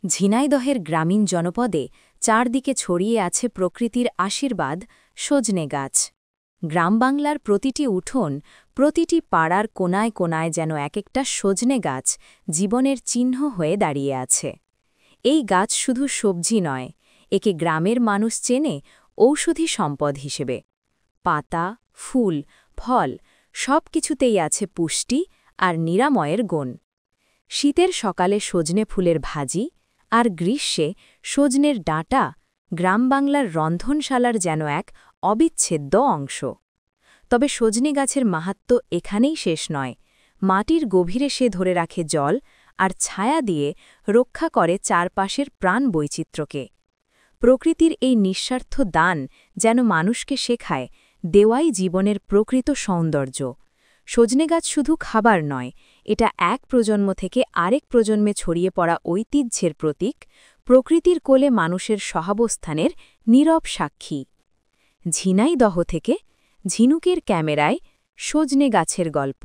ঝিনাইদহের গ্রামীণ জনপদে চারদিকে ছড়িয়ে আছে প্রকৃতির আশীর্বাদ সজনে গাছ। গ্রামবাংলার প্রতিটি উঠোন, প্রতিটি পাড়ার কোনায় কোনায় যেন এক একটা সজনে গাছ জীবনের চিহ্ন হয়ে দাঁড়িয়ে আছে। এই গাছ শুধু সবজি নয়, একে গ্রামের মানুষ চেনে ঔষধি সম্পদ হিসেবে। পাতা, ফুল, ফল সব কিছুতেই আছে পুষ্টি আর নিরাময়ের গুণ। শীতের সকালে সজনে ফুলের ভাজি আর গ্রীষ্মে সজনের ডাঁটা গ্রামবাংলার রন্ধনশালার যেন এক অবিচ্ছেদ্য অংশ। তবে সজনে গাছের মাহাত্ম্য এখানেই শেষ নয়। মাটির গভীরে সে ধরে রাখে জল আর ছায়া দিয়ে রক্ষা করে চারপাশের প্রাণ বৈচিত্র্যকে। প্রকৃতির এই নিঃস্বার্থ দান যেন মানুষকে শেখায় দেওয়াই জীবনের প্রকৃত সৌন্দর্য। সজনে গাছ শুধু খাবার নয়, এটা এক প্রজন্ম থেকে আরেক প্রজন্মে ছড়িয়ে পড়া ঐতিহ্যের প্রতীক, প্রকৃতির কোলে মানুষের সহাবস্থানের নীরব সাক্ষী। ঝিনাইদহ থেকে ঝিনুকের ক্যামেরায় সজনে গাছের গল্প।